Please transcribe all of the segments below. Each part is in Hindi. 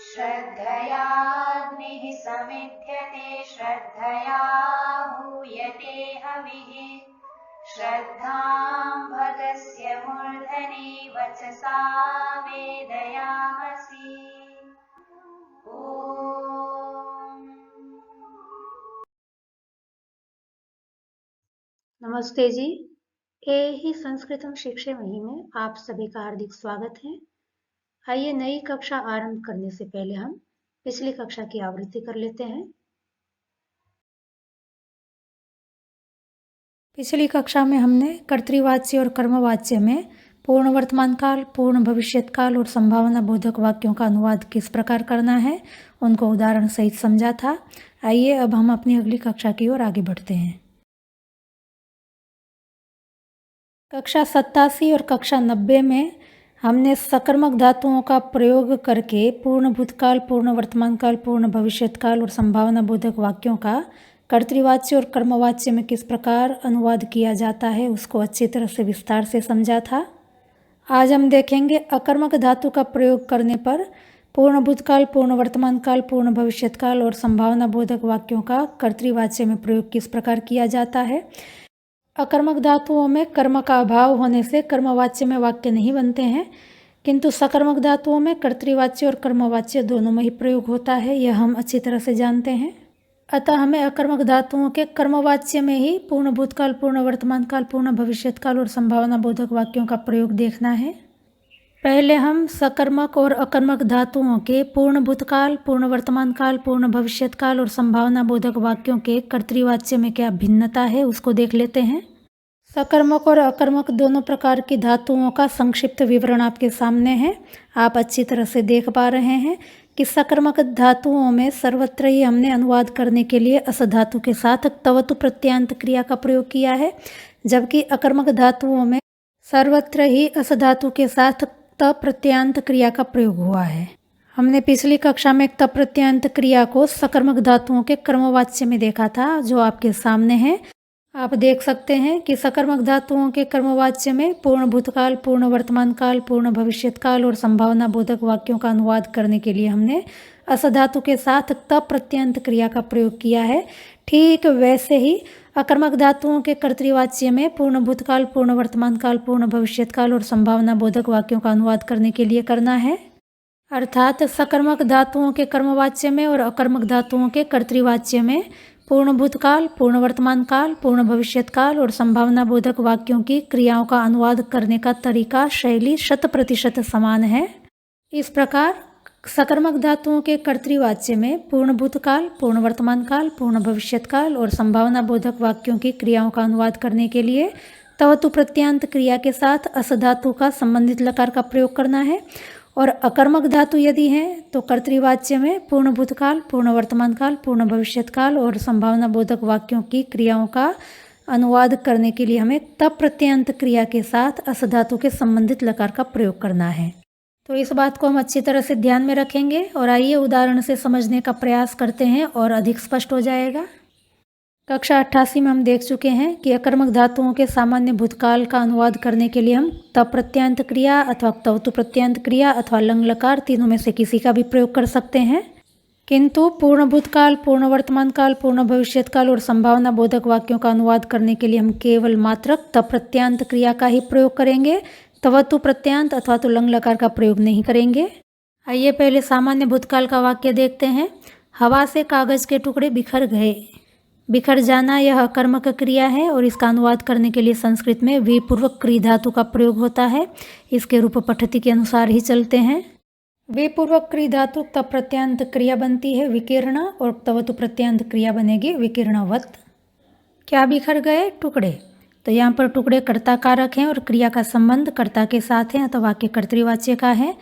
श्रद्धयाग्निः समिध्यते श्रद्धया हूयते हविः श्रद्धां भगस्य मूर्धनि वचसा वेदयामसि। नमस्ते जी। ही संस्कृतम शिक्षामही में आप सभी का हार्दिक स्वागत है। आइए नई कक्षा आरंभ करने से पहले हम पिछली कक्षा की आवृत्ति कर लेते हैं। पिछली कक्षा में हमने कर्तृवाच्य और कर्मवाच्य में पूर्ण वर्तमान काल, पूर्ण भविष्यत काल और संभावना बोधक वाक्यों का अनुवाद किस प्रकार करना है उनको उदाहरण सहित समझा था। आइए अब हम अपनी अगली कक्षा की ओर आगे बढ़ते हैं। कक्षा 87 और कक्षा 90 में हमने सकर्मक धातुओं का प्रयोग करके पूर्ण भूतकाल, पूर्ण वर्तमान काल, पूर्ण भविष्यत काल और संभावना बोधक वाक्यों का कर्तृवाच्य और कर्मवाच्य में किस प्रकार अनुवाद किया जाता है उसको अच्छी तरह से विस्तार से समझा था। आज हम देखेंगे अकर्मक धातु का प्रयोग करने पर पूर्ण भूतकाल, पूर्ण वर्तमान काल, पूर्ण भविष्यत काल और संभावना बोधक वाक्यों का कर्तृवाच्य में प्रयोग किस प्रकार किया जाता है। अकर्मक धातुओं में कर्म का अभाव होने से कर्मवाच्य में वाक्य नहीं बनते हैं, किंतु सकर्मक धातुओं में कर्तृवाच्य और कर्मवाच्य दोनों में ही प्रयोग होता है, यह हम अच्छी तरह से जानते हैं। अतः हमें अकर्मक धातुओं के कर्मवाच्य में ही पूर्ण भूतकाल, पूर्ण वर्तमान काल, पूर्ण भविष्यत काल और संभावना बोधक वाक्यों का प्रयोग देखना है। पहले हम सकर्मक और अकर्मक धातुओं के पूर्ण भूतकाल, पूर्ण वर्तमान काल, पूर्ण भविष्यत काल और संभावना बोधक वाक्यों के कर्तृवाच्य में क्या भिन्नता है उसको देख लेते हैं। सकर्मक और अकर्मक दोनों प्रकार की धातुओं का संक्षिप्त विवरण आपके सामने है। आप अच्छी तरह से देख पा रहे हैं कि सकर्मक धातुओं में सर्वत्र ही हमने अनुवाद करने के लिए अस धातु के साथ तवतु प्रत्यांत क्रिया का प्रयोग किया है, जबकि अकर्मक धातुओं में सर्वत्र ही अस धातु के साथ त प्रत्यांत क्रिया का प्रयोग हुआ है। हमने पिछली कक्षा में त प्रत्यांत क्रिया को सकर्मक धातुओं के कर्मवाच्य में देखा था, जो आपके सामने है। आप देख सकते हैं कि सकर्मक धातुओं के कर्मवाच्य में पूर्ण भूतकाल, पूर्ण वर्तमान काल, पूर्ण भविष्यत काल और संभावना बोधक वाक्यों का अनुवाद करने के लिए हमने अस धातु के साथ त प्रत्यांत क्रिया का प्रयोग किया है। ठीक वैसे ही अकर्मक धातुओं के कर्तृवाच्य में पूर्ण भूतकाल, पूर्ण वर्तमान काल, पूर्ण भविष्यत काल और संभावना बोधक वाक्यों का अनुवाद करने के लिए करना है। अर्थात सकर्मक धातुओं के कर्मवाच्य में और अकर्मक धातुओं के कर्तृवाच्य में पूर्ण भूतकाल, पूर्ण वर्तमान काल, पूर्ण भविष्यत काल और संभावना बोधक वाक्यों की क्रियाओं का अनुवाद करने का तरीका, शैली 100% समान है। इस प्रकार सकर्मक धातुओं के कर्तृवाच्य में पूर्ण भूतकाल, पूर्ण वर्तमान काल, पूर्ण भविष्यत काल और संभावना बोधक वाक्यों की क्रियाओं का अनुवाद करने के लिए तवतु प्रत्यांत क्रिया के साथ अस धातु का संबंधित लकार का प्रयोग करना है। और अकर्मक धातु यदि हैं तो कर्तृवाच्य में पूर्ण भूतकाल, पूर्ण वर्तमान काल, पूर्ण भविष्यत काल और संभावना बोधक वाक्यों की क्रियाओं का अनुवाद करने के लिए हमें तप प्रत्यांत क्रिया के साथ अस धातु के संबंधित लकार का प्रयोग करना है। तो इस बात को हम अच्छी तरह से ध्यान में रखेंगे और आइए उदाहरण से समझने का प्रयास करते हैं और अधिक स्पष्ट हो जाएगा। कक्षा 88 में हम देख चुके हैं कि अकर्मक धातुओं के सामान्य भूतकाल का अनुवाद करने के लिए हम तप प्रत्यांत क्रिया अथवा तवतु प्रत्यांत क्रिया अथवा लंग लकार तीनों में से किसी का भी प्रयोग कर सकते हैं, किंतु पूर्ण भूतकाल, पूर्ण वर्तमान काल, पूर्ण भविष्यत काल और संभावना बोधक वाक्यों का अनुवाद करने के लिए हम केवल मात्र तप प्रत्यांत क्रिया का ही प्रयोग करेंगे, तवतु प्रत्यांत अथवा तो लंग लकार का प्रयोग नहीं करेंगे। आइए पहले सामान्य भूतकाल का वाक्य देखते हैं। हवा से कागज के टुकड़े बिखर गए। बिखर जाना यह अकर्मक क्रिया है और इसका अनुवाद करने के लिए संस्कृत में विपूर्वक क्री धातु का प्रयोग होता है। इसके रूप पद्धति के अनुसार ही चलते हैं। विपूर्वक क्री धातु तप प्रत्यांत क्रिया बनती है विकीर्ण और तवतु प्रत्यांत क्रिया बनेगी विकीर्णवत। क्या बिखर गए? टुकड़े। तो यहाँ पर टुकड़े कर्ता कारक हैं और क्रिया का संबंध कर्ता के साथ है अथवा वाक्य कर्तृवाच्य का है।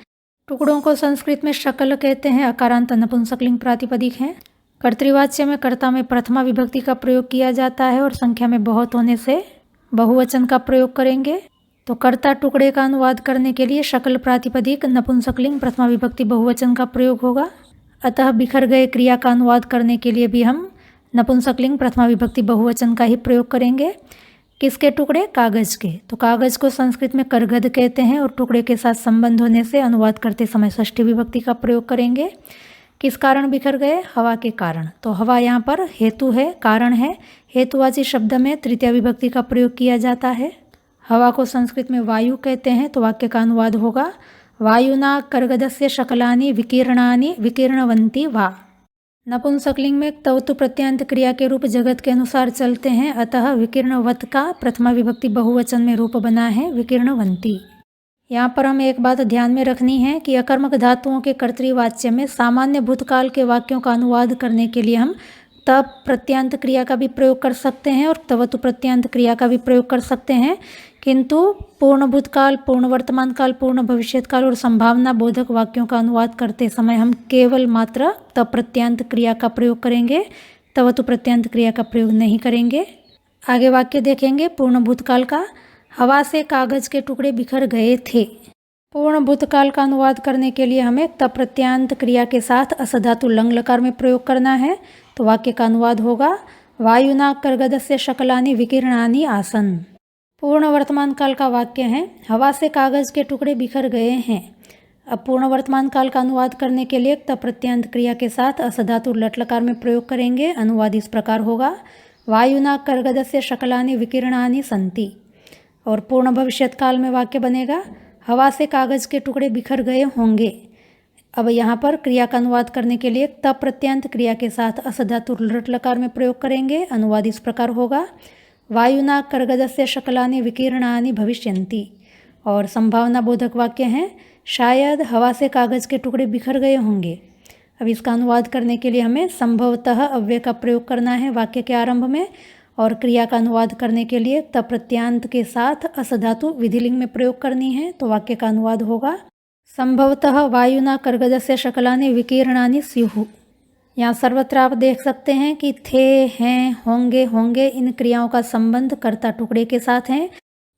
टुकड़ों को संस्कृत में शकल कहते हैं, अकारांत नपुंसकलिंग प्रातिपदिक है। कर्तृवाच्य में कर्ता में प्रथमा विभक्ति का प्रयोग किया जाता है और संख्या में बहुत होने से बहुवचन का प्रयोग करेंगे। तो कर्ता टुकड़े का अनुवाद करने के लिए शकल प्रातिपदिक नपुंसकलिंग प्रथमा विभक्ति बहुवचन का प्रयोग होगा। अतः बिखर गए क्रिया का अनुवाद करने के लिए भी हम नपुंसकलिंग प्रथमा विभक्ति बहुवचन का ही प्रयोग करेंगे। किसके टुकड़े? कागज के। तो कागज को संस्कृत में करगद कहते हैं और टुकड़े के साथ संबंध होने से अनुवाद करते समय षष्ठी विभक्ति का प्रयोग करेंगे। किस कारण बिखर गए? हवा के कारण। तो हवा यहाँ पर हेतु है, कारण है। हेतुवाची शब्द में तृतीया विभक्ति का प्रयोग किया जाता है। हवा को संस्कृत में वायु कहते हैं, तो वाक्य का अनुवाद होगा वायुना कर्गदस्य शकलानि विकीर्णानि विकीर्णवन्ति वा। नपुंसकलिंग में तवतु प्रत्यांत क्रिया के रूप जगत के अनुसार चलते हैं, अतः विकीर्णवत का प्रथमा विभक्ति बहुवचन में रूप बना है विकीर्णवंती। यहाँ पर हमें एक बात ध्यान में रखनी है कि अकर्मक धातुओं के कर्तृवाच्य में सामान्य भूतकाल के वाक्यों का अनुवाद करने के लिए हम तब प्रत्यांत क्रिया का भी प्रयोग कर सकते हैं और तवतु प्रत्यांत क्रिया का भी प्रयोग कर सकते हैं, किंतु पूर्ण भूतकाल, पूर्ण वर्तमान काल, पूर्ण भविष्यत काल और संभावना बोधक वाक्यों का अनुवाद करते समय हम केवल मात्र तब प्रत्यांत क्रिया का प्रयोग करेंगे, तवतु प्रत्यांत क्रिया का प्रयोग नहीं करेंगे। आगे वाक्य देखेंगे पूर्ण भूतकाल का। हवा से कागज के टुकड़े बिखर गए थे। पूर्ण भूतकाल का अनुवाद करने के लिए हमें तब प्रत्यांत क्रिया के साथ असधातु लंग लकार में प्रयोग करना है। तो वाक्य का अनुवाद होगा वायुना कर्गदस्य शकलानि विकीर्णानि आसन। पूर्ण वर्तमान काल का वाक्य है हवा से कागज के टुकड़े बिखर गए हैं। अब पूर्ण वर्तमान काल का अनुवाद करने के लिए तब प्रत्यांत क्रिया के साथ असधातु लट लकार में प्रयोग करेंगे। अनुवाद इस प्रकार होगा वायुना कर्गदस्य शकलानि विकीर्णानि सन्ति। और पूर्ण भविष्यत काल में वाक्य बनेगा हवा से कागज के टुकड़े बिखर गए होंगे। अब यहाँ पर क्रिया का अनुवाद करने के लिए तब प्रत्यांत क्रिया के साथ असधातु लट लकार में प्रयोग करेंगे। अनुवाद इस प्रकार होगा वायुना कर्गदस्य शकलानि विकीर्णानि भविष्यन्ति। और संभावना बोधक वाक्य हैं शायद हवा से कागज के टुकड़े बिखर गए होंगे। अब इसका अनुवाद करने के लिए हमें संभवतः अव्यय का प्रयोग करना है वाक्य के आरंभ में, और क्रिया का अनुवाद करने के लिए तब प्रत्यांत के साथ असधातु विधिलिंग में प्रयोग करनी है। तो वाक्य का अनुवाद होगा संभवतः वायुना कर्गदस्य शकलानि विकीर्णानि स्युः। यहाँ सर्वत्र आप देख सकते हैं कि थे, हैं, होंगे, होंगे इन क्रियाओं का संबंध कर्ता टुकड़े के साथ है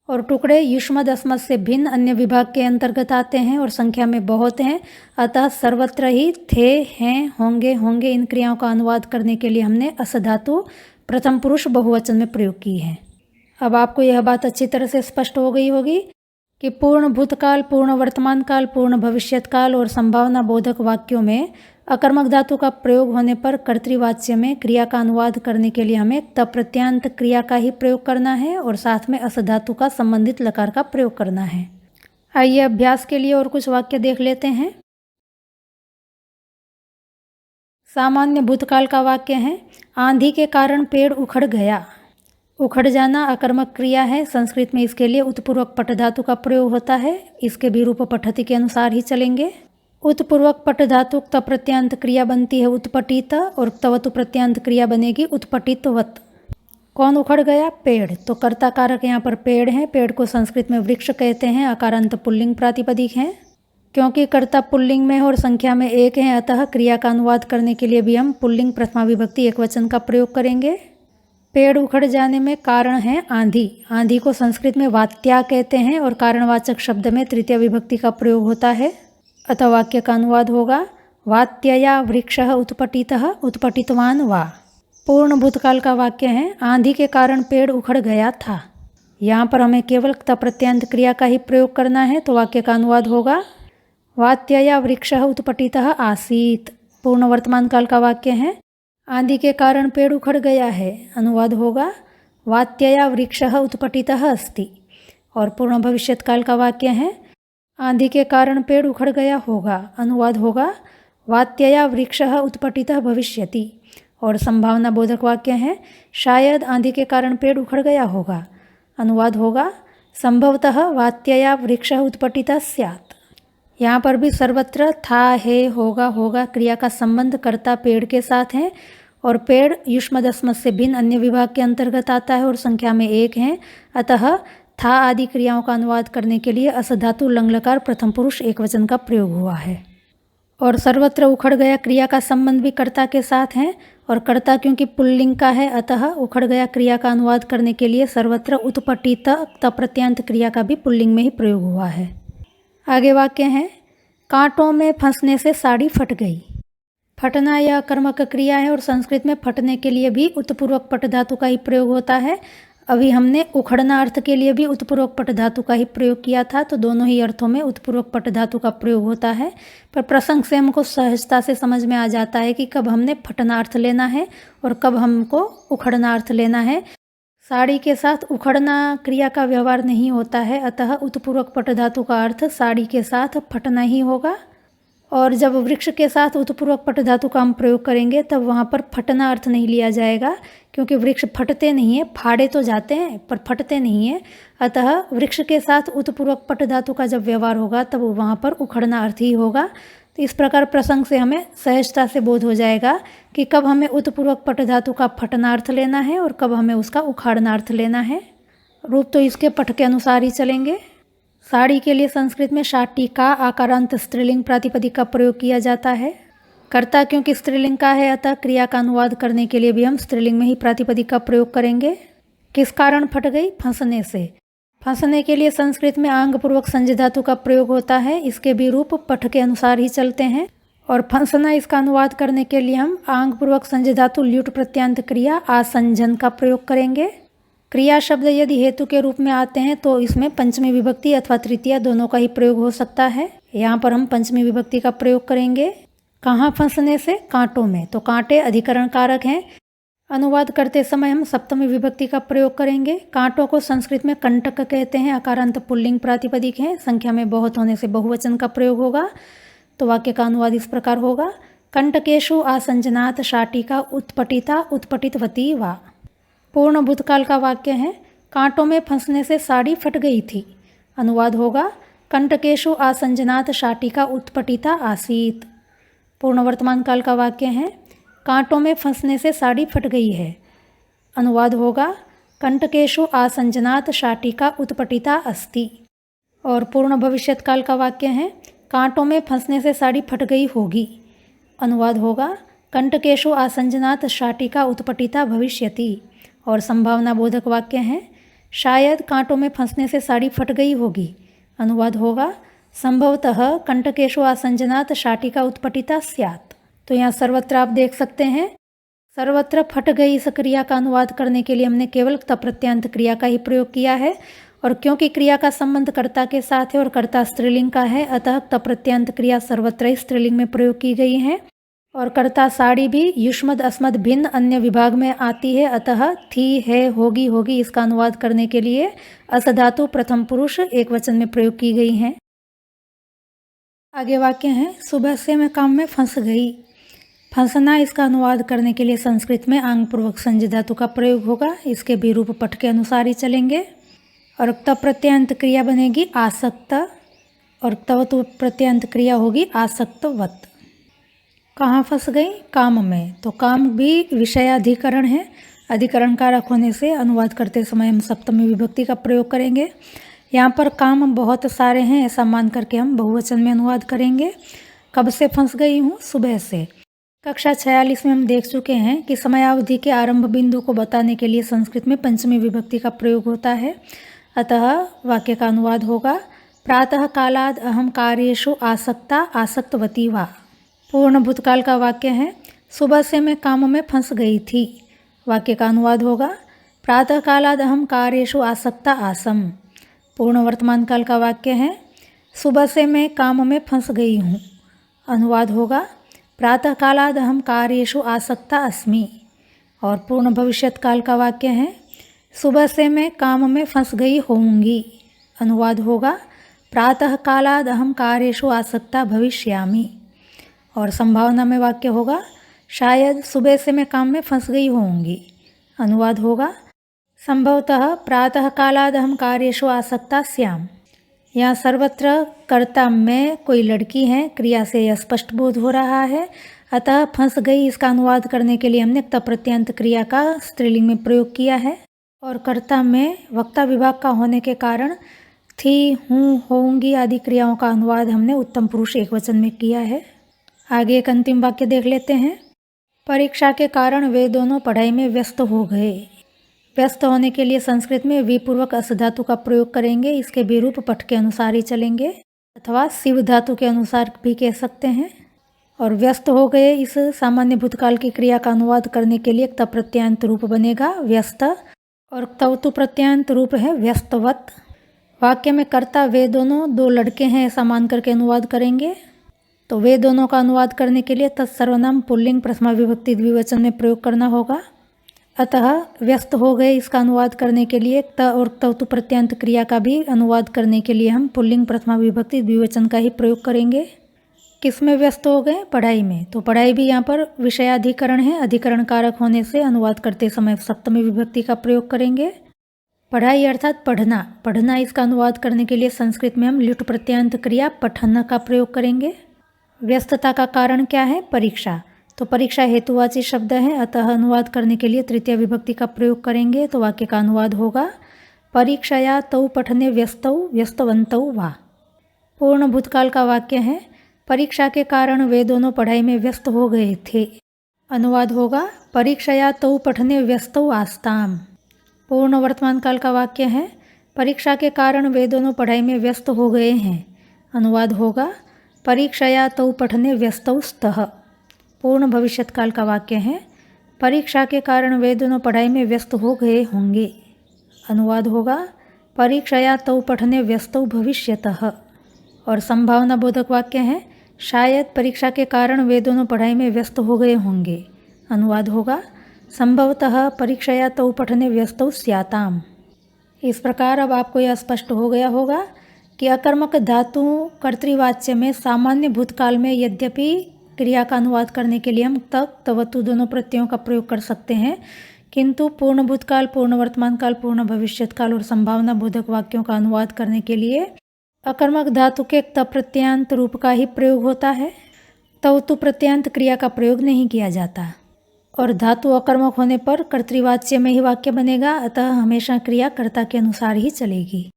और टुकड़े युष्मद अस्मद से भिन्न अन्य विभाग के अंतर्गत आते हैं और संख्या में बहुत हैं। अतः सर्वत्र ही थे, हैं, होंगे, होंगे इन क्रियाओं का अनुवाद करने के लिए हमने असधातु प्रथम पुरुष बहुवचन में प्रयोग की है। अब आपको यह बात अच्छी तरह से स्पष्ट हो गई होगी कि पूर्ण भूतकाल, पूर्ण वर्तमान काल, पूर्ण भविष्यत काल और संभावना बोधक वाक्यों में अकर्मक धातु का प्रयोग होने पर कर्तृवाच्य में क्रिया का अनुवाद करने के लिए हमें तब प्रत्यांत क्रिया का ही प्रयोग करना है और साथ में असधातु का संबंधित लकार का प्रयोग करना है। आइए अभ्यास के लिए और कुछ वाक्य देख लेते हैं। सामान्य भूतकाल का वाक्य है आंधी के कारण पेड़ उखड़ गया। उखड़ जाना अकर्मक क्रिया है। संस्कृत में इसके लिए उत्पूर्वक पट धातु का प्रयोग होता है। इसके भी रूप पठति के अनुसार ही चलेंगे। उत्पूर्वक पट धातु तब प्रत्यांत क्रिया बनती है उत्पटित और तवतु प्रत्यांत क्रिया बनेगी उत्पटितवत। कौन उखड़ गया? पेड़। तो कर्ता कारक यहाँ पर पेड़ है। पेड़ को संस्कृत में वृक्ष कहते हैं। अकारांत पुल्लिंग प्रातिपदिक है। क्योंकि कर्ता पुल्लिंग में है और संख्या में एक है, अतः क्रिया का अनुवाद करने के लिए भी हम पुल्लिंग प्रथमा विभक्ति एकवचन का प्रयोग करेंगे। पेड़ उखड़ जाने में कारण है आंधी। आंधी को संस्कृत में वात्या कहते हैं और कारणवाचक शब्द में तृतीय विभक्ति का प्रयोग होता है। अतः वाक्य का अनुवाद होगा वात्यया वृक्षः उत्पटितः उत्पटितवान वा। पूर्ण भूतकाल का वाक्य है आंधी के कारण पेड़ उखड़ गया था। यहाँ पर हमें केवल तब प्रत्यांत क्रिया का ही प्रयोग करना है। तो वाक्य का अनुवाद होगा वात्यया वृक्षः उत्पटितः आसीत्। पूर्ण वर्तमान काल का वाक्य है आंधी के कारण पेड़ उखड़ गया है। अनुवाद होगा वात्यया वृक्षः उत्पटितः अस्ति। और पूर्ण भविष्यत काल का वाक्य है आंधी के कारण पेड़ उखड़ गया होगा। अनुवाद होगा वात्यया वृक्षः उत्पटितः भविष्यति। और संभावना बोधक वाक्य है शायद आंधी के कारण पेड़ उखड़ गया होगा। अनुवाद होगा संभवतः वात्यया वृक्षः उत्पटितः स्यात्। यहाँ पर भी सर्वत्र था, है, होगा, होगा क्रिया का संबंध कर्ता पेड़ के साथ है और पेड़ युष्मदस्मद से भिन्न अन्य विभाग के अंतर्गत आता है और संख्या में एक है। अतः था आदि क्रियाओं का अनुवाद करने के लिए असधातु लंगलकार प्रथम पुरुष एकवचन का प्रयोग हुआ है। और सर्वत्र उखड़ गया क्रिया का संबंध भी कर्ता के साथ है और कर्ता क्योंकि पुल्लिंग का है, अतः उखड़ गया क्रिया का अनुवाद करने के लिए सर्वत्र उत्पटित तब प्रत्यांत क्रिया का भी पुल्लिंग में ही प्रयोग हुआ है। आगे वाक्य है कांटों में फंसने से साड़ी फट गई। फटना यह कर्मक क्रिया है और संस्कृत में फटने के लिए भी उत्पूर्वक पट धातु का ही प्रयोग होता है। अभी हमने उखड़ना अर्थ के लिए भी उत्पूर्वक पट धातु का ही प्रयोग किया था, तो दोनों ही अर्थों में उत्पूर्वक पट धातु का प्रयोग होता है। पर प्रसंग से हमको सहजता से समझ में आ जाता है कि कब हमने फटना अर्थ लेना है और कब हमको उखड़ना अर्थ लेना है। साड़ी के साथ उखड़ना क्रिया का व्यवहार नहीं होता है, अतः उत्पूर्वक पट धातु का अर्थ साड़ी के साथ फटना ही होगा। और जब वृक्ष के साथ उत्पूर्वक पट धातु का हम प्रयोग करेंगे तब वहाँ पर फटना अर्थ नहीं लिया जाएगा, क्योंकि वृक्ष फटते नहीं हैं, फाड़े तो जाते हैं पर फटते नहीं हैं। अतः वृक्ष के साथ उत्पूर्वक पट धातु का जब व्यवहार होगा तब वहाँ पर उखड़ना अर्थ ही होगा। तो इस प्रकार प्रसंग से हमें सहजता से बोध हो जाएगा कि कब हमें उत्पूर्वक पट धातु का फटना अर्थ लेना है और कब हमें उसका उखाड़ना अर्थ लेना है। रूप तो इसके पट के अनुसार ही चलेंगे। साड़ी के लिए संस्कृत में शाटिका आकारांत स्त्रीलिंग प्रातिपदिक का प्रयोग किया जाता है। कर्ता क्योंकि स्त्रीलिंग का है, अतः क्रिया का अनुवाद करने के लिए भी हम स्त्रीलिंग में ही प्रातिपदिक का प्रयोग करेंगे। किस कारण फट गई? फंसने से। फंसने के लिए संस्कृत में आंग पूर्वक संजय धातु का प्रयोग होता है। इसके भी रूप पठ के अनुसार ही चलते हैं। और फंसना इसका अनुवाद करने के लिए हम आंग पूर्वक संजय धातु ल्युट प्रत्यांत क्रिया आसंजन का प्रयोग करेंगे। क्रिया शब्द यदि हेतु के रूप में आते हैं तो इसमें पंचमी विभक्ति अथवा तृतीया दोनों का ही प्रयोग हो सकता है। यहाँ पर हम पंचमी विभक्ति का प्रयोग करेंगे। कहाँ फंसने से? कांटों में। तो कांटे अधिकरण कारक हैं। अनुवाद करते समय हम सप्तमी विभक्ति का प्रयोग करेंगे। कांटों को संस्कृत में कंटक कहते हैं। अकारांत पुल्लिंग प्रातिपदिक है। संख्या में बहुत होने से बहुवचन का प्रयोग होगा। तो वाक्य का अनुवाद इस प्रकार होगा, कंटकेशु आसंजनात शाटिका उत्पटिता उत्पटितवती वा। पूर्ण भूतकाल का वाक्य है, कांटों में फंसने से साड़ी फट गई थी। अनुवाद होगा, कंटकेशु आसंजनात शाटिका उत्पटिता आसीत। पूर्ण वर्तमान काल का वाक्य है, कांटों में फंसने से साड़ी फट गई है। अनुवाद होगा, कंटकेशु आसंजनात शाटिका उत्पटिता अस्ति। और पूर्ण भविष्यत काल का वाक्य है, कांटों में फंसने से साड़ी फट गई होगी। अनुवाद होगा, कंटकेशु आसंजनात शाटिका उत्पटिता भविष्यति। और संभावना बोधक वाक्य है, शायद कांटों में फंसने से साड़ी फट गई होगी। अनुवाद होगा, संभवतः कंटकेशु आसंजनात शाटिका उत्पटिता स्यात्। तो यहाँ सर्वत्र आप देख सकते हैं, सर्वत्र फट गई इस क्रिया का अनुवाद करने के लिए हमने केवल तप्रत्यांत क्रिया का ही प्रयोग किया है। और क्योंकि क्रिया का संबंध कर्ता के साथ है और कर्ता स्त्रीलिंग का है, अतः तप्रत्यांत क्रिया सर्वत्र ही स्त्रीलिंग में प्रयोग की गई है। और कर्ता साड़ी भी युष्मद अस्मद भिन्न अन्य विभाग में आती है, अतः थी, है, होगी, होगी इसका अनुवाद करने के लिए अस धातु प्रथम पुरुष एक वचन में प्रयोग की गई है। आगे वाक्य है, सुबह से मैं काम में फंस गई। फंसना इसका अनुवाद करने के लिए संस्कृत में आंग पूर्वक संजय धातु का प्रयोग होगा। इसके भी रूप पठ के अनुसार ही चलेंगे। और तब प्रत्यांत क्रिया बनेगी आसक्त और तवत प्रत्यांत क्रिया होगी आसक्तवत। कहाँ फंस गई? काम में। तो काम भी विषयाधिकरण है। अधिकरण कारक होने से अनुवाद करते समय हम सप्तमी विभक्ति का प्रयोग करेंगे। यहाँ पर काम बहुत सारे हैं, ऐसा मान करके हम बहुवचन में अनुवाद करेंगे। कब से फंस गई हूँ? सुबह से। कक्षा 46 में हम देख चुके हैं कि समयावधि के आरंभ बिंदु को बताने के लिए संस्कृत में पंचमी विभक्ति का प्रयोग होता है। अतः वाक्य का अनुवाद होगा, प्रातः कालाद अहम कार्येषु आसक्ता आसक्तवती वा। पूर्ण भूतकाल का वाक्य है, सुबह से मैं काम में फंस गई थी। वाक्य का अनुवाद होगा, प्रातः कालाद अहम कार्येषु आसक्ता आसम। पूर्ण वर्तमान काल का वाक्य है, सुबह से मैं काम में फंस गई हूँ। अनुवाद होगा, प्रातः कालाद अहम कार्येषु आसक्ता अस्मि। और पूर्ण भविष्यत काल का वाक्य है, सुबह से मैं काम में फंस गई होऊंगी। अनुवाद होगा, प्रातः कालाद अहम कार्येषु आसक्ता भविष्यामि। और संभावना में वाक्य होगा, शायद सुबह से मैं काम में फंस गई होऊंगी। अनुवाद होगा, संभवतः प्रातः कालाद अहम कार्येषु आसक्ता स्याम। यहाँ सर्वत्र कर्ता में कोई लड़की है, क्रिया से यह स्पष्ट बोध हो रहा है। अतः फंस गई इसका अनुवाद करने के लिए हमने तप्रत्यांत क्रिया का स्त्रीलिंग में प्रयोग किया है। और कर्ता में वक्ता विभाग का होने के कारण थी, हूँ, होंगी आदि क्रियाओं का अनुवाद हमने उत्तम पुरुष एक वचन में किया है। आगे एक अंतिम वाक्य देख लेते हैं, परीक्षा के कारण वे दोनों पढ़ाई में व्यस्त हो गए। व्यस्त होने के लिए संस्कृत में विपूर्वक अस धातु का प्रयोग करेंगे। इसके भी रूप पठ के अनुसार ही चलेंगे, अथवा शिव धातु के अनुसार भी कह सकते हैं। और व्यस्त हो गए इस सामान्य भूतकाल की क्रिया का अनुवाद करने के लिए एक तप्रत्यांत रूप बनेगा व्यस्त। और तवतु प्रत्ययांत रूप है व्यस्तवत। वाक्य में कर्ता वे दोनों दो लड़के हैं ऐसा मान करके अनुवाद करेंगे। तो वे दोनों का अनुवाद करने के लिए तत्सर्वनाम पुल्लिंग प्रथमा विभक्ति द्विवचन में प्रयोग करना होगा। अतः व्यस्त हो गए इसका अनुवाद करने के लिए त और तवतु प्रत्यंत क्रिया का भी अनुवाद करने के लिए हम पुल्लिंग प्रथमा विभक्ति द्विवचन का ही प्रयोग करेंगे। किस में व्यस्त हो गए? पढ़ाई में। तो पढ़ाई भी यहाँ पर विषयाधिकरण है, अधिकरण कारक होने से अनुवाद करते समय सप्तमी विभक्ति का प्रयोग करेंगे। पढ़ाई अर्थात पढ़ना। पढ़ना इसका अनुवाद करने के लिए संस्कृत में हम लिट प्रत्यंत क्रिया पठन का प्रयोग करेंगे। व्यस्तता का कारण क्या है? परीक्षा। तो परीक्षा हेतुवाची शब्द है, अतः अनुवाद करने के लिए तृतीय विभक्ति का प्रयोग करेंगे। तो वाक्य का अनुवाद होगा परीक्षया तौ पठने व्यस्तौ व्यस्तवन्तौ वा। पूर्ण भूतकाल का वाक्य है परीक्षा के कारण वे दोनों पढ़ाई में व्यस्त हो गए थे। अनुवाद होगा परीक्षया तौ पठने व्यस्तौ आस्ताम। पूर्ण वर्तमान काल का वाक्य है परीक्षा के कारण वे दोनों पढ़ाई में व्यस्त हो गए हैं। अनुवाद होगा परीक्षया तौ पठने व्यस्तौ स्तः। पूर्ण भविष्यत्काल का वाक्य है परीक्षा के कारण वे दोनों पढ़ाई में व्यस्त हो गए होंगे। अनुवाद होगा परीक्षया तौ पठने व्यस्तौ भविष्यतः। और संभावना बोधक वाक्य है शायद परीक्षा के कारण वे दोनों पढ़ाई में व्यस्त हो गए होंगे। अनुवाद होगा संभवतः परीक्षया तौ पठने व्यस्तौ स्याताम। इस प्रकार अब आपको यह स्पष्ट हो गया होगा कि अकर्मक धातु कर्तृवाच्य में सामान्य भूतकाल में यद्यपि क्रिया का अनुवाद करने के लिए हम तक तवतु दोनों प्रत्ययों का प्रयोग कर सकते हैं, किंतु पूर्ण भूतकाल, पूर्ण वर्तमान काल, पूर्ण भविष्यत काल और संभावना बोधक वाक्यों का अनुवाद करने के लिए अकर्मक धातु के त प्रत्ययांत रूप का ही प्रयोग होता है। तवतु प्रत्ययांत क्रिया का प्रयोग नहीं किया जाता। और धातु अकर्मक होने पर कर्तृवाच्य में ही वाक्य बनेगा, अतः हमेशा क्रिया कर्ता के अनुसार ही चलेगी।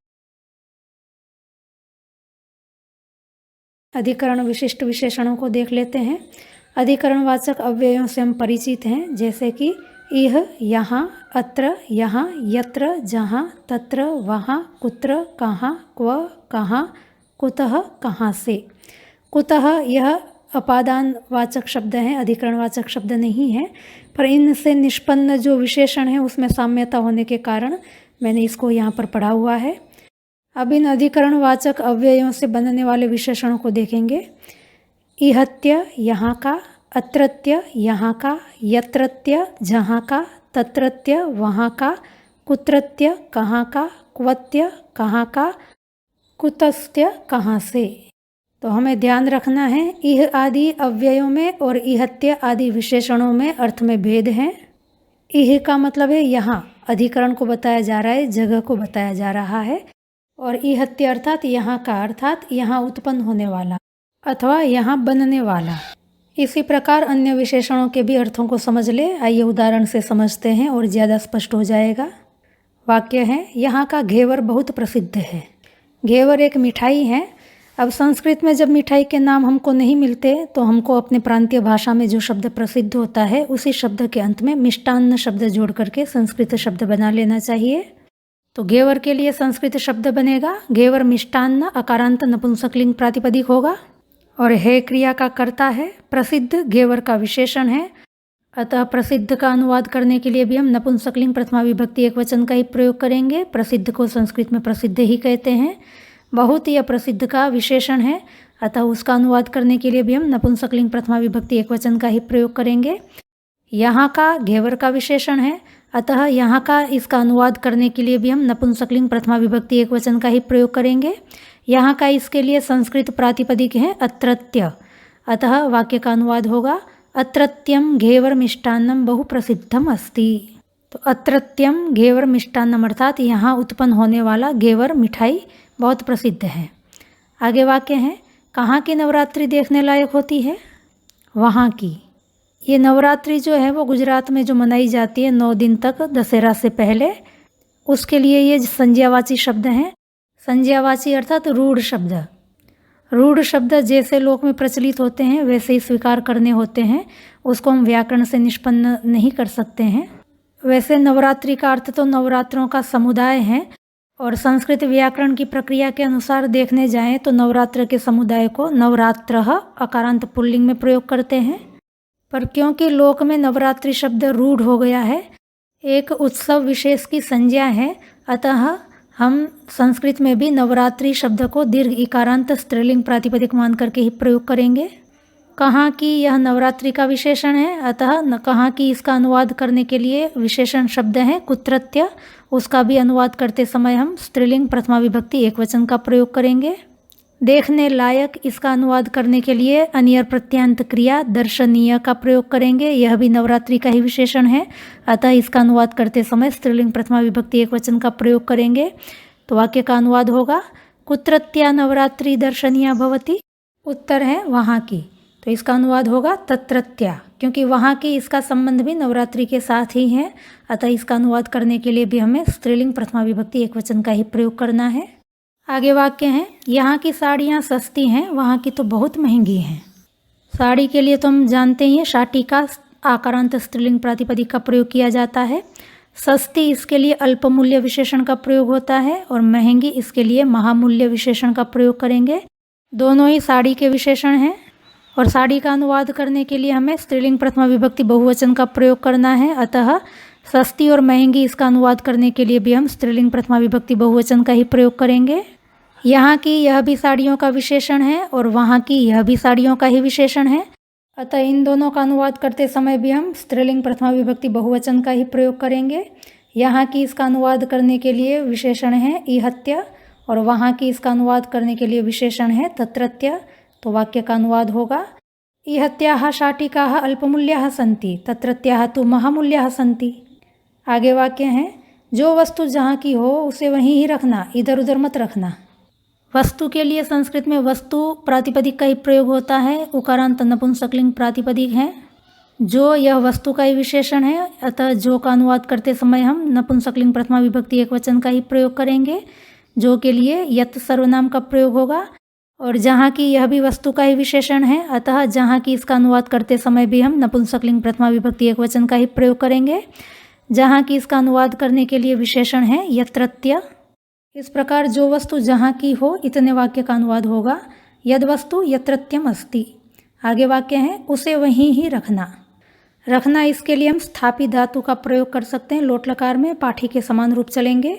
अधिकरण विशिष्ट विशेषणों को देख लेते हैं। अधिकरणवाचक अव्ययों से हम परिचित हैं, जैसे कि इह, यहाँ, अत्र, यहाँ, यत्र, जहाँ, तत्र, वहाँ, कुत्र, कहाँ, क्व, कहाँ, कुतः, कहाँ से। कुतः यह अपादान वाचक शब्द है, अधिकरणवाचक शब्द नहीं है, पर इनसे निष्पन्न जो विशेषण है उसमें साम्यता होने के कारण मैंने इसको यहाँ पर पढ़ा हुआ है। अब इन अधिकरणवाचक अव्ययों से बनने वाले विशेषणों को देखेंगे। इहत्य यहाँ का, अत्रत्य यहाँ का, यत्रत्य जहाँ का, तत्रत्य वहाँ का, कुत्रत्य कहाँ का, क्वत्य कहाँ का, कुतस्त्य कहाँ से। तो हमें ध्यान रखना है इह आदि अव्ययों में और इहत्य आदि विशेषणों में अर्थ में भेद है। इह का मतलब है यहाँ, अधिकरण को बताया जा रहा है, जगह को बताया जा रहा है। और इहत्य अर्थात यहाँ का, अर्थात यहाँ उत्पन्न होने वाला अथवा यहाँ बनने वाला। इसी प्रकार अन्य विशेषणों के भी अर्थों को समझ ले। आइए उदाहरण से समझते हैं और ज़्यादा स्पष्ट हो जाएगा। वाक्य है यहाँ का घेवर बहुत प्रसिद्ध है। घेवर एक मिठाई है। अब संस्कृत में जब मिठाई के नाम हमको नहीं मिलते तो हमको अपने प्रांतीय भाषा में जो शब्द प्रसिद्ध होता है उसी शब्द के अंत में मिष्टान्न शब्द जोड़ करके संस्कृत शब्द बना लेना चाहिए। तो घेवर के लिए संस्कृत शब्द बनेगा घेवर मिष्टान्न, अकारांत नपुंसकलिंग प्रातिपदिक होगा। और है क्रिया का कर्ता है, प्रसिद्ध घेवर का विशेषण है, अतः प्रसिद्ध का अनुवाद करने के लिए भी हम नपुंसकलिंग प्रथमा विभक्ति एकवचन का ही प्रयोग करेंगे। प्रसिद्ध को संस्कृत में प्रसिद्ध ही कहते हैं। बहुत या प्रसिद्ध का विशेषण है, अतः उसका अनुवाद करने के लिए भी हम नपुंसकलिंग प्रथमा विभक्ति एकवचन का ही प्रयोग करेंगे। यहाँ का घेवर का विशेषण है, अतः यहाँ का इसका अनुवाद करने के लिए भी हम नपुंसकलिंग प्रथमा विभक्ति एकवचन का ही प्रयोग करेंगे। यहाँ का इसके लिए संस्कृत प्रातिपदिक है अत्रत्य, अतः वाक्य का अनुवाद होगा अत्रत्यम घेवर मिष्टान्नम बहु प्रसिद्धम अस्ति। तो अत्रत्यम घेवर मिष्टान्नम अर्थात यहाँ उत्पन्न होने वाला घेवर मिठाई बहुत प्रसिद्ध है। आगे वाक्य है कहाँ की नवरात्रि देखने लायक होती है? वहाँ की। ये नवरात्रि जो है वो गुजरात में जो मनाई जाती है 9 दिन तक दशहरा से पहले, उसके लिए ये संज्ञावाची शब्द हैं। संज्ञावाची अर्थात रूढ़ शब्द। रूढ़ शब्द जैसे लोक में प्रचलित होते हैं वैसे ही स्वीकार करने होते हैं, उसको हम व्याकरण से निष्पन्न नहीं कर सकते हैं। वैसे नवरात्रि का अर्थ तो नवरात्रों का समुदाय है, और संस्कृत व्याकरण की प्रक्रिया के अनुसार देखने जाएं तो नवरात्र के समुदाय को नवरात्रः अकारांत पुल्लिंग में प्रयोग करते हैं। पर क्योंकि लोक में नवरात्रि शब्द रूढ़ हो गया है, एक उत्सव विशेष की संज्ञा है, अतः हम संस्कृत में भी नवरात्रि शब्द को दीर्घ इकारांत स्त्रीलिंग प्रातिपदिक मान करके ही प्रयोग करेंगे। कहाँ की यह नवरात्रि का विशेषण है, अतः कहाँ की इसका अनुवाद करने के लिए विशेषण शब्द है कुत्रत्य, उसका भी अनुवाद करते समय हम स्त्रीलिंग प्रथमा विभक्ति एकवचन का प्रयोग करेंगे। देखने लायक, इसका अनुवाद करने के लिए अनियर प्रत्यांत क्रिया दर्शनीय का प्रयोग करेंगे, यह भी नवरात्रि का ही विशेषण है, अतः इसका अनुवाद करते समय स्त्रीलिंग प्रथमा विभक्ति एकवचन का प्रयोग करेंगे। तो वाक्य का अनुवाद होगा कुत्रत्या नवरात्रि दर्शनीय भवति। उत्तर है वहाँ की, तो इसका अनुवाद होगा तत्रत्या, क्योंकि वहाँ की इसका संबंध भी नवरात्रि के साथ ही है, अतः इसका अनुवाद करने के लिए भी हमें स्त्रीलिंग प्रथमा विभक्ति एकवचन का ही प्रयोग करना है। आगे वाक्य हैं, यहाँ की साड़ियाँ सस्ती हैं, वहाँ की तो बहुत महंगी हैं। साड़ी के लिए तो हम जानते ही हैं शाटिका आकारांत स्त्रीलिंग प्रातिपदिक का प्रयोग किया जाता है। सस्ती इसके लिए अल्पमूल्य विशेषण का प्रयोग होता है और महंगी इसके लिए महामूल्य विशेषण का प्रयोग करेंगे। दोनों ही साड़ी के विशेषण हैं और साड़ी का अनुवाद करने के लिए हमें स्त्रीलिंग प्रथमा विभक्ति बहुवचन का प्रयोग करना है, अतः सस्ती और महंगी इसका अनुवाद करने के लिए भी हम स्त्रीलिंग प्रथमा विभक्ति बहुवचन का ही प्रयोग करेंगे। यहाँ की यह भी साड़ियों का विशेषण है और वहाँ की यह भी साड़ियों का ही विशेषण है, अतः इन दोनों का अनुवाद करते समय भी हम स्त्रीलिंग प्रथमा विभक्ति बहुवचन का ही प्रयोग करेंगे। यहाँ की इसका अनुवाद करने के लिए विशेषण है इहत्य और वहाँ की इसका अनुवाद करने के लिए विशेषण है तत्रत्य, तो वाक्य का अनुवाद होगा इहत्याः शाटिकाः अल्पमूल्याः सन्ति तत्रत्याः तु महामूल्याः सन्ति। आगे वाक्य हैं, जो वस्तु जहाँ की हो उसे वहीं ही रखना, इधर उधर मत रखना। वस्तु के लिए संस्कृत में वस्तु प्रातिपदिक का ही प्रयोग होता है, उकारांत नपुंसकलिंग प्रातिपदिक है। जो यह वस्तु का ही विशेषण है, अतः जो का अनुवाद करते समय हम नपुंसकलिंग प्रथमा विभक्ति एकवचन का ही प्रयोग करेंगे। जो के लिए यत् सर्वनाम का प्रयोग होगा और जहाँ की यह भी वस्तु का ही विशेषण है, अतः जहाँ की इसका अनुवाद करते समय भी हम नपुंसकलिंग प्रथमा विभक्ति एकवचन का ही प्रयोग करेंगे। जहाँ की इसका अनुवाद करने के लिए विशेषण है यत्रत्य। इस प्रकार जो वस्तु जहाँ की हो इतने वाक्य का अनुवाद होगा यद वस्तु यत्रत्यम अस्ति। आगे वाक्य है, उसे वहीं ही रखना। रखना इसके लिए हम स्थापित धातु का प्रयोग कर सकते हैं, लोट लकार में पाठी के समान रूप चलेंगे।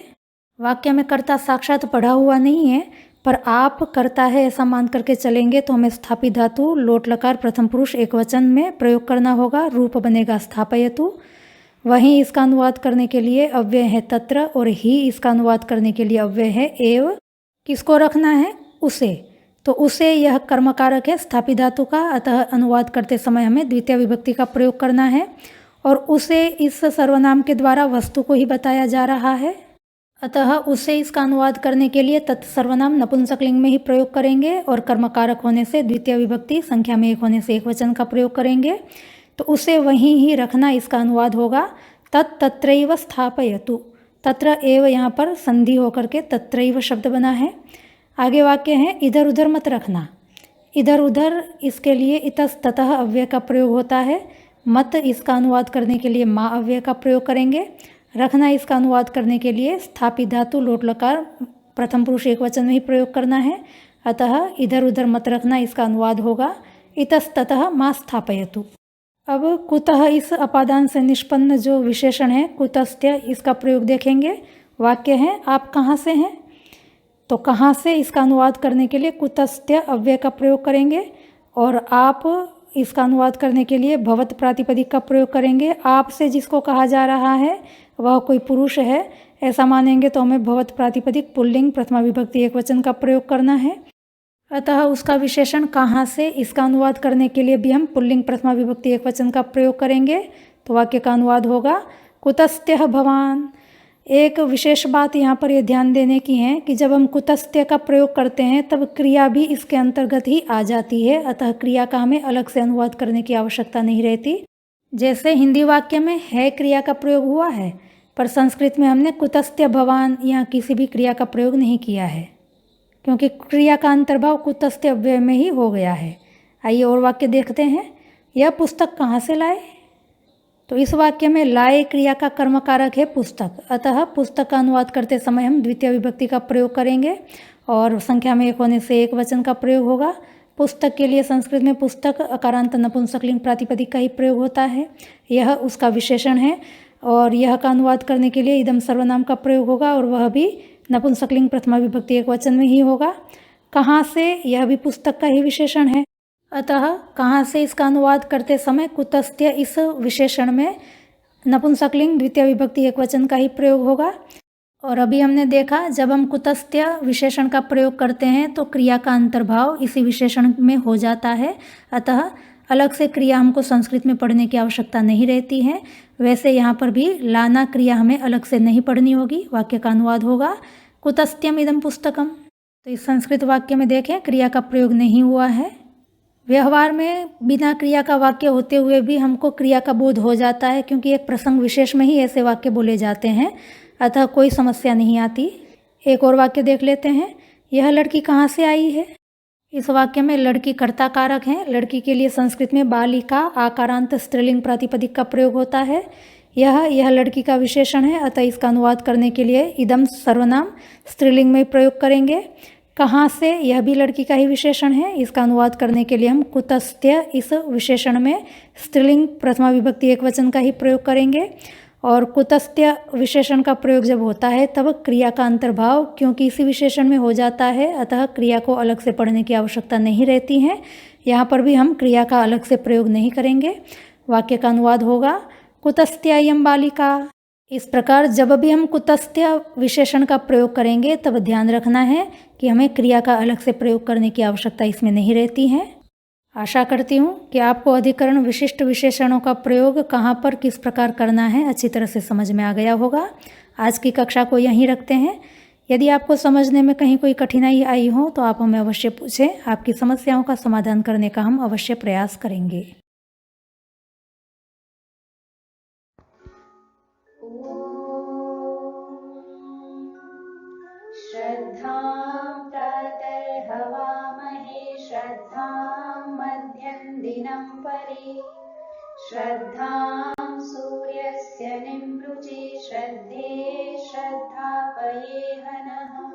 वाक्य में कर्ता साक्षात पढ़ा हुआ नहीं है, पर आप करता है ऐसा मान करके चलेंगे तो हमें स्थापित धातु लोट लकार प्रथम पुरुष एकवचन में प्रयोग करना होगा। रूप बनेगा स्थापयतु। वहीं इसका अनुवाद करने के लिए अव्यय है तत्र और ही इसका अनुवाद करने के लिए अव्यय है एव। किसको रखना है? उसे। तो उसे यह कर्मकारक है स्थापित धातु का, अतः अनुवाद करते समय हमें द्वितीय विभक्ति का प्रयोग करना है और उसे इस सर्वनाम के द्वारा वस्तु को ही बताया जा रहा है, अतः उसे इसका अनुवाद करने के लिए तत्सर्वनाम नपुंसकलिंग में ही प्रयोग करेंगे और कर्मकारक होने से द्वितीय विभक्ति संख्या में एक होने से एकवचन का प्रयोग करेंगे। तो उसे वहीं ही रखना इसका अनुवाद होगा तत्रैव स्थापयतु। तत्र एव यहाँ पर संधि होकर के तत्रैव शब्द बना है। आगे वाक्य है, इधर उधर मत रखना। इधर उधर इसके लिए इतस्ततः अव्यय का प्रयोग होता है। मत इसका अनुवाद करने के लिए मा अव्यय का प्रयोग करेंगे। रखना इसका अनुवाद करने के लिए स्थापित धातु लोट लकार प्रथम पुरुष एकवचन में ही प्रयोग करना है, अतः इधर उधर मत रखना इसका अनुवाद होगा इतस्ततः मा स्थापयतु। अब कुतः इस अपादान से निष्पन्न जो विशेषण है कुतस्त्य, इसका प्रयोग देखेंगे। वाक्य है, आप कहाँ से हैं? तो कहाँ से इसका अनुवाद करने के लिए कुतस्त्य अव्यय का प्रयोग करेंगे और आप इसका अनुवाद करने के लिए भवत प्रातिपदिक का प्रयोग करेंगे। आप से जिसको कहा जा रहा है वह कोई पुरुष है ऐसा मानेंगे तो हमें भवत प्रातिपदिक पुल्लिंग प्रथमा विभक्ति एकवचन का प्रयोग करना है, अतः उसका विशेषण कहाँ से इसका अनुवाद करने के लिए भी हम पुल्लिंग प्रथमा विभक्ति एकवचन का प्रयोग करेंगे। तो वाक्य का अनुवाद होगा कुतस्त्यः भवान। एक विशेष बात यहाँ पर यह ध्यान देने की है कि जब हम कुतस्त्य का प्रयोग करते हैं तब क्रिया भी इसके अंतर्गत ही आ जाती है, अतः क्रिया का हमें अलग से अनुवाद करने की आवश्यकता नहीं रहती। जैसे हिंदी वाक्य में है क्रिया का प्रयोग हुआ है, पर संस्कृत में हमने कुतस्त्य भवान यहाँ किसी भी क्रिया का प्रयोग नहीं किया है, क्योंकि क्रिया का अंतर्भाव कुतस्त्य अव्यय में ही हो गया है। आइए और वाक्य देखते हैं। यह पुस्तक कहाँ से लाए? तो इस वाक्य में लाए क्रिया का कर्मकारक है पुस्तक, अतः पुस्तक का अनुवाद करते समय हम द्वितीय विभक्ति का प्रयोग करेंगे और संख्या में एक होने से एक वचन का प्रयोग होगा। पुस्तक के लिए संस्कृत में पुस्तक अकारांत नपुंसकलिंग प्रातिपदिक का ही प्रयोग होता है, यह उसका विशेषण है और यह का अनुवाद करने के लिए इदम सर्वनाम का प्रयोग होगा और वह भी नपुंसकलिंग प्रथमा विभक्ति एकवचन में ही होगा। कहाँ से, यह भी पुस्तक का ही विशेषण है। अतः कहाँ से इसका अनुवाद करते समय कुतस्त्य इस विशेषण में नपुंसकलिंग द्वितीय विभक्ति एकवचन का ही प्रयोग होगा। और अभी हमने देखा जब हम कुतस्त्य विशेषण का प्रयोग करते हैं तो क्रिया का अंतर्भाव इसी विशेषण में हो जाता है। अतः अलग से क्रिया हमको संस्कृत में पढ़ने की आवश्यकता नहीं रहती है। वैसे यहाँ पर भी लाना क्रिया हमें अलग से नहीं पढ़नी होगी, वाक्य का अनुवाद होगा कुतस्त्यम इदम पुस्तकम। तो इस संस्कृत वाक्य में देखें क्रिया का प्रयोग नहीं हुआ है। व्यवहार में बिना क्रिया का वाक्य होते हुए भी हमको क्रिया का बोध हो जाता है, क्योंकि एक प्रसंग विशेष में ही ऐसे वाक्य बोले जाते हैं, अतः कोई समस्या नहीं आती। एक और वाक्य देख लेते हैं। यह लड़की कहाँ से आई है। इस वाक्य में लड़की कर्ता कारक है। लड़की के लिए संस्कृत में बालिका आकारांत स्त्रीलिंग प्रातिपदिक का प्रयोग होता है। यह लड़की का विशेषण है, अतः इसका अनुवाद करने के लिए इदम सर्वनाम स्त्रीलिंग में प्रयोग करेंगे। कहाँ से, यह भी लड़की का ही विशेषण है। इसका अनुवाद करने के लिए हम कुतस्त्य इस विशेषण में स्त्रीलिंग प्रथमा विभक्ति एकवचन का ही प्रयोग करेंगे। और कुतस्त्य विशेषण का प्रयोग जब होता है तब क्रिया का अंतर्भाव क्योंकि इसी विशेषण में हो जाता है, अतः क्रिया को अलग से पढ़ने की आवश्यकता नहीं रहती है। यहाँ पर भी हम क्रिया का अलग से प्रयोग नहीं करेंगे। वाक्य का अनुवाद होगा कुतस्त्यायम बालिका। इस प्रकार जब भी हम कुतस्त्य विशेषण का प्रयोग करेंगे तब ध्यान रखना है कि हमें क्रिया का अलग से प्रयोग करने की आवश्यकता इसमें नहीं रहती है। आशा करती हूँ कि आपको अधिकरण विशिष्ट विशेषणों का प्रयोग कहाँ पर किस प्रकार करना है अच्छी तरह से समझ में आ गया होगा। आज की कक्षा को यहीं रखते हैं। यदि आपको समझने में कहीं कोई कठिनाई आई हो तो आप हमें अवश्य पूछें। आपकी समस्याओं का समाधान करने का हम अवश्य प्रयास करेंगे। श्रद्धां प्रातर्हवामहे श्रद्धां मध्यं दिनं परि श्रद्धां सूर्यस्य निमृचे श्रद्धे श्रद्धापये हनः।